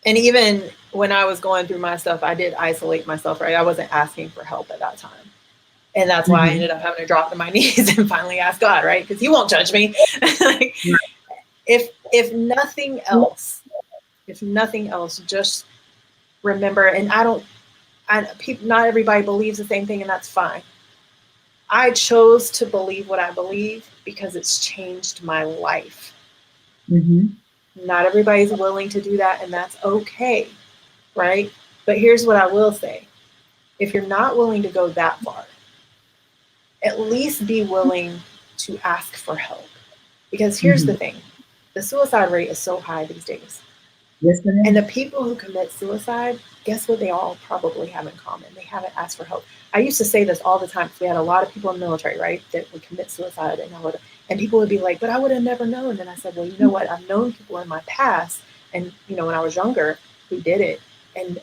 and even when I was going through my stuff, I did isolate myself, right? I wasn't asking for help at that time. And that's why I Mm-hmm. ended up having to drop to my knees and finally ask God, right? Because He won't judge me. Like, if nothing else, just remember. And not everybody believes the same thing, and that's fine. I chose to believe what I believe because it's changed my life. Mm-hmm. Not everybody's willing to do that, and that's okay, right? But here's what I will say: if you're not willing to go that far, at least be willing to ask for help. Because here's Mm-hmm. the thing, the suicide rate is so high these days. Yes, it And the is. people who commit suicide, guess what they all probably have in common? They haven't asked for help. I used to say this all the time because we had a lot of people in the military, right, that would commit suicide, and people would be like, "But I would have never known." And I said, "Well, you know what? I've known people in my past, and when I was younger, who did it, and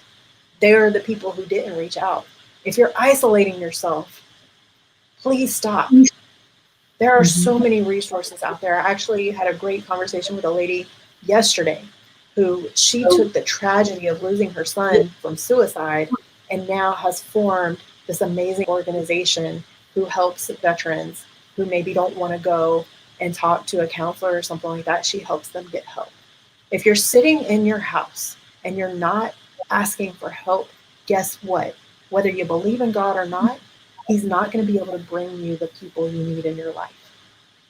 they're the people who didn't reach out. If you're isolating yourself, please stop. There are so Mm-hmm. many resources out there. I actually had a great conversation with a lady yesterday who she took the tragedy of losing her son from suicide and now has formed this amazing organization who helps veterans who maybe don't want to go and talk to a counselor or something like that. She helps them get help. If you're sitting in your house and you're not asking for help, guess what? Whether you believe in God or not, He's not going to be able to bring you the people you need in your life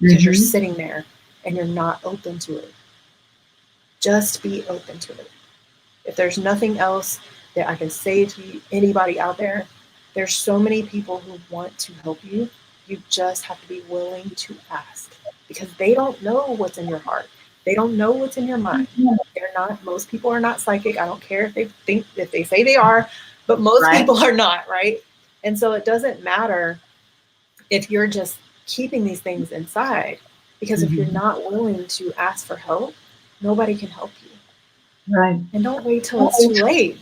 because you're Mm-hmm. sitting there and you're not open to it. Just be open to it. If there's nothing else that I can say to you, anybody out there, there's so many people who want to help you. You just have to be willing to ask because they don't know what's in your heart. They don't know what's in your mind. They're not, most people are not psychic. I don't care if they say they are, but most Right. people are not, right? And so it doesn't matter if you're just keeping these things inside because if you're Mm-hmm. not willing to ask for help, nobody can help you. Right. And don't wait till it's too late,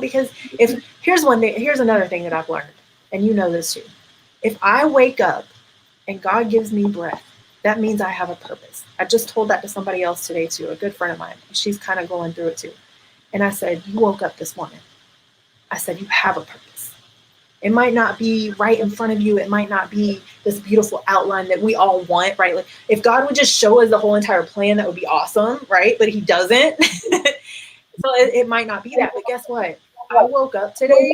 because if here's another thing that I've learned, and you know this too. If I wake up and God gives me breath, that means I have a purpose. I just told that to somebody else today too, a good friend of mine. She's kind of going through it too. And I said, "You woke up this morning." I said, "You have a purpose." It might not be right in front of you. It might not be this beautiful outline that we all want, right? Like if God would just show us the whole entire plan, that would be awesome, right? But He doesn't. So it might not be that. But guess what? I woke up today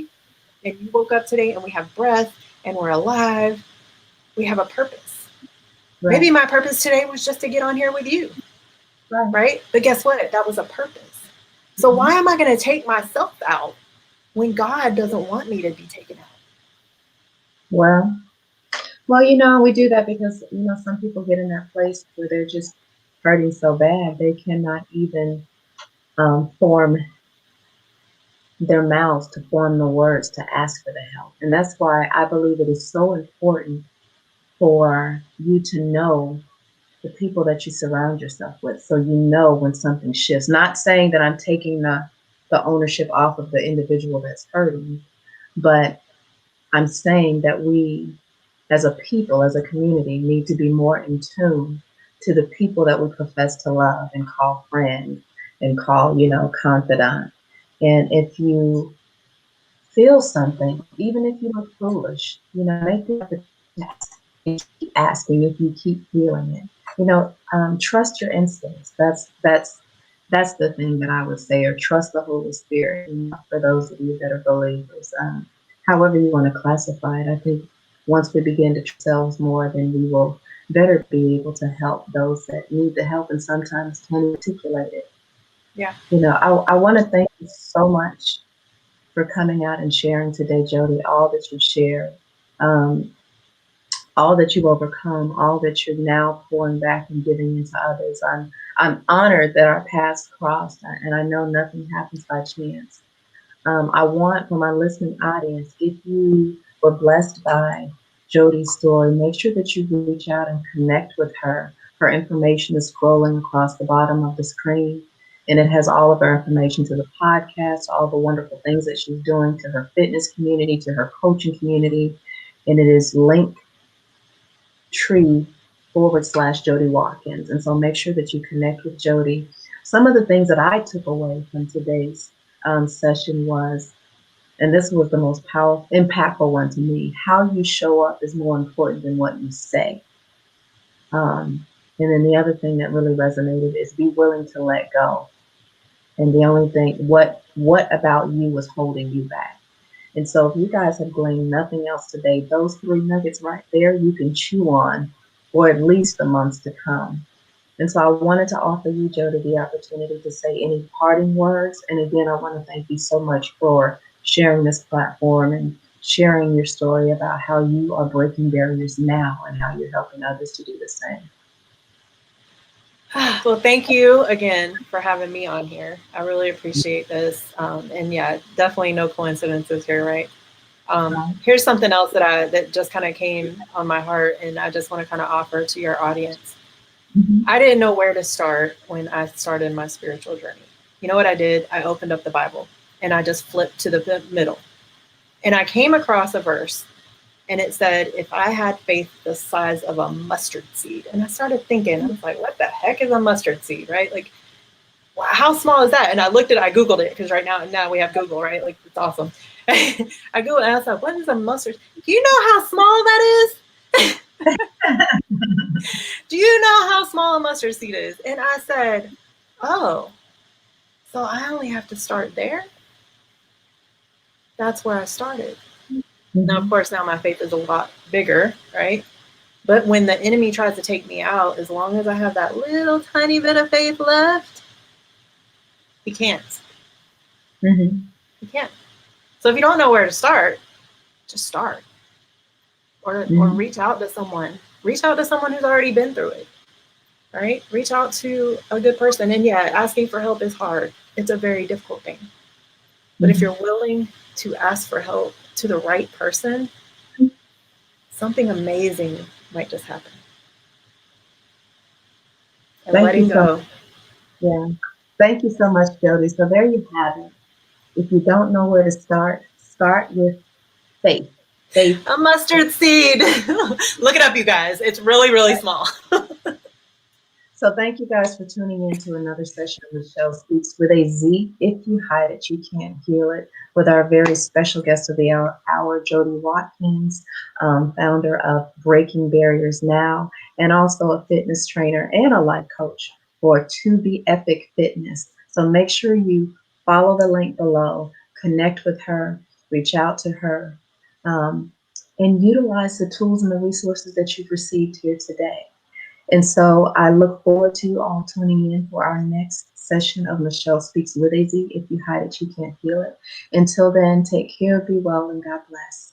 and you woke up today and we have breath and we're alive. We have a purpose. Right. Maybe my purpose today was just to get on here with you, Right. right? But guess what? That was a purpose. So Mm-hmm. why am I going to take myself out when God doesn't want me to be taken out? Well, we do that because, some people get in that place where they're just hurting so bad they cannot even form their mouths to form the words to ask for the help. And that's why I believe it is so important for you to know the people that you surround yourself with so you know when something shifts. Not saying that I'm taking the ownership off of the individual that's hurting, but I'm saying that we as a people, as a community, need to be more in tune to the people that we profess to love and call friends and call, confidant. And if you feel something, even if you look foolish, make the effort to ask and keep asking if you keep feeling it. Trust your instincts. That's the thing that I would say, or trust the Holy Spirit. For those of you that are believers, however you want to classify it, I think once we begin to trust ourselves more, then we will better be able to help those that need the help and sometimes can't articulate it. Yeah. I want to thank you so much for coming out and sharing today, Jody, all that you shared, um, all that you've overcome, all that you're now pouring back and giving into others. I'm honored that our paths crossed, and I know nothing happens by chance. I want for my listening audience, if you were blessed by Jody's story, make sure that you reach out and connect with her. Her information is scrolling across the bottom of the screen, and it has all of her information to the podcast, all the wonderful things that she's doing to her fitness community, to her coaching community, and it is linktree /Jody Watkins. And so make sure that you connect with Jody. Some of the things that I took away from today's session was, and this was the most powerful, impactful one to me, how you show up is more important than what you say. And then the other thing that really resonated is be willing to let go. And the only thing, what about you was holding you back? And so if you guys have gleaned nothing else today, those three nuggets right there, you can chew on for at least the months to come. And so I wanted to offer you, Jody, the opportunity to say any parting words. And again, I want to thank you so much for sharing this platform and sharing your story about how you are breaking barriers now and how you're helping others to do the same. Well, thank you again for having me on here. I really appreciate this. And yeah, definitely no coincidences here, right? Here's something else that just kind of came on my heart, and I just want to kind of offer to your audience. Mm-hmm. I didn't know where to start when I started my spiritual journey. You know what I did? I opened up the Bible and I just flipped to the middle. And I came across a verse and it said, if I had faith the size of a mustard seed. And I started thinking, I was like, what the heck is a mustard seed, right? Like, how small is that? And I Googled it because now we have Google, right? Like, it's awesome. I Googled and I said, what is a mustard? Do you know how small that is? Do you know how small a mustard seed is? And I said, oh, so I only have to start there? That's where I started. Mm-hmm. Now, of course, now my faith is a lot bigger, right? But when the enemy tries to take me out, as long as I have that little tiny bit of faith left, he can't. Mm-hmm. He can't. So if you don't know where to start, just start. Or reach out to someone. Reach out to someone who's already been through it. Right? Reach out to a good person. And yeah, asking for help is hard. It's a very difficult thing. But if you're willing to ask for help to the right person, something amazing might just happen. And Thank you letting so go. much. Yeah. Thank you so much, Jody. So there you have it. If you don't know where to start with faith. Faith. A mustard seed. Look it up, you guys. It's really, really small. So thank you guys for tuning in to another session of Michelle Speaks with a Z. If you hide it, you can't heal it. With our very special guest of the hour, Jody Watkins, founder of Breaking Barriers Now, and also a fitness trainer and a life coach for To Be Epic Fitness. So make sure you follow the link below, connect with her, reach out to her, and utilize the tools and the resources that you've received here today. And so I look forward to you all tuning in for our next session of Michelle Speaks with a Z. If you hide it, you can't feel it. Until then, take care, be well, and God bless.